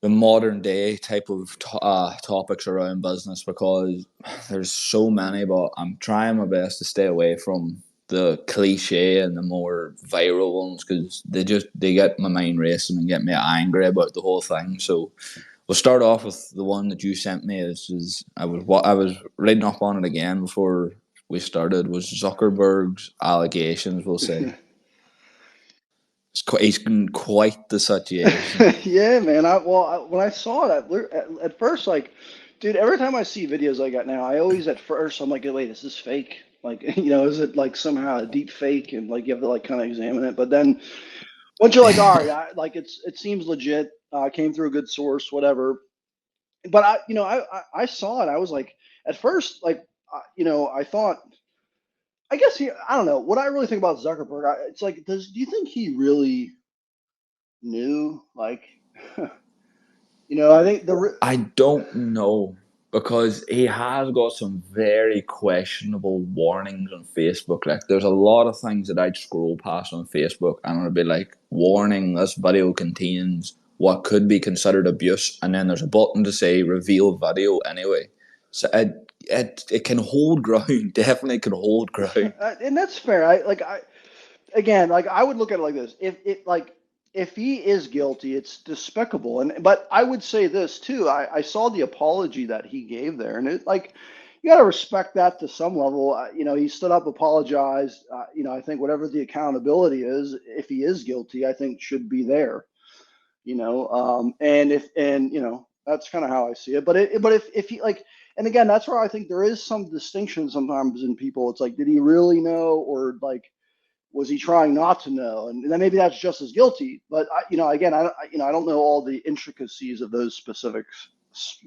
the modern day type of topics around business, because there's so many, but I'm trying my best to stay away from the cliche and the more viral ones, because they get my mind racing and get me angry about the whole thing. So we'll start off with the one that you sent me. I was reading up on it again before we started. Was Zuckerberg's allegations? We'll say he's in quite the situation. Yeah, man. When I saw it at first, like, dude, every time I see videos like that now, I always at first I'm like, wait, is this fake? Like, is it like somehow a deep fake? And like you have to like kind of examine it. But then once you're like, all right, like it seems legit. Came through a good source, whatever. But I saw it. I was like, at first, like, I thought. I guess I don't know. What I really think about Zuckerberg, it's like, do you think he really knew? Like, I think I don't know, because he has got some very questionable warnings on Facebook. Like, there's a lot of things that I'd scroll past on Facebook and it'd be like, warning, this video contains what could be considered abuse, and then there's a button to say reveal video anyway. So it can hold ground, definitely can hold ground. and that's fair. Again, like I would look at it like this: if he is guilty, it's despicable. But I would say this too. I saw the apology that he gave there, and it like you got to respect that to some level. He stood up, apologized. I think whatever the accountability is, if he is guilty, I think should be there. And that's kind of how I see it. But if he like, and again, that's where I think there is some distinction sometimes in people. It's like, did he really know, or like, was he trying not to know? And then maybe that's just as guilty. But again, I don't know all the intricacies of those specifics.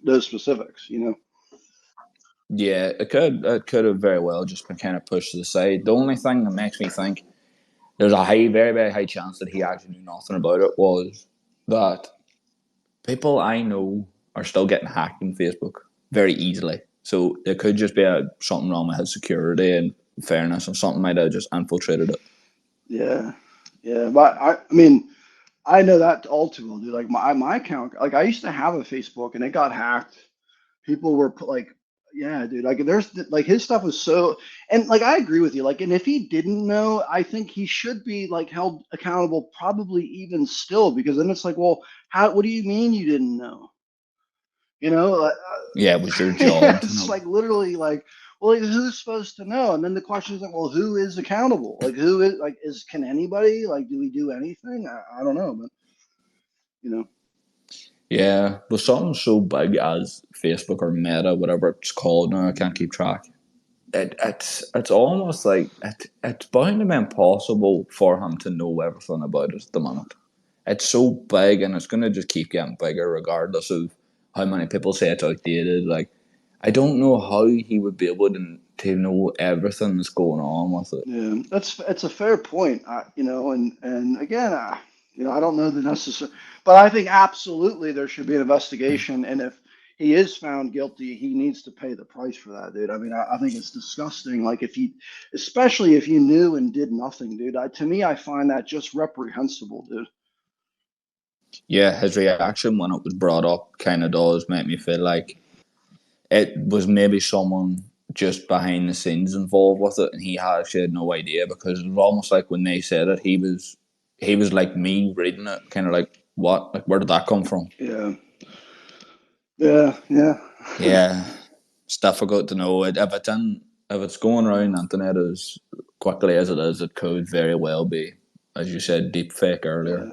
Those specifics, Yeah, it could have very well just been kind of pushed to the side. The only thing that makes me think there's a very, very high chance that he actually knew nothing about it was that people I know are still getting hacked on Facebook very easily. So there could just be something wrong with his security and fairness, and something might have just infiltrated it. Yeah, yeah. But I mean, I know that all too well, dude. Like my account, like I used to have a Facebook and it got hacked. People were like, yeah, dude. Like like his stuff was so, and like I agree with you. Like, and if he didn't know, I think he should be like held accountable, probably even still, because then it's like, well, how? What do you mean you didn't know? You know, like, Yeah, it was your yeah, job to it's know. like literally like, well, like, who's supposed to know? And then the question is like, well, who is accountable? Like, who is like, can anybody like, do we do anything? I don't know, but you know, Yeah, with something so big as Facebook or Meta, whatever it's called now, I can't keep track. It's almost like it's bound to be impossible for him to know everything about it at the minute. It's so big, and it's going to just keep getting bigger regardless of how many people say it's outdated. Like, I don't know how he would be able to know everything that's going on with it. yeah, it's a fair point. And again, I don't know the necessary, but I think absolutely there should be an investigation, and if he is found guilty, he needs to pay the price for that, dude. I mean, I think it's disgusting. Like if he, especially if you knew and did nothing, dude. To me, I find that just reprehensible, dude. Yeah, his reaction when it was brought up kind of does make me feel like it was maybe someone just behind the scenes involved with it, and he actually had no idea, because it was almost like when they said it, he was like me reading it, kind of like, what? Like, where did that come from? Yeah, yeah, yeah. Yeah, it's difficult to know. If it's going around the internet as quickly as it is, it could very well be, as you said, deep fake Yeah. earlier.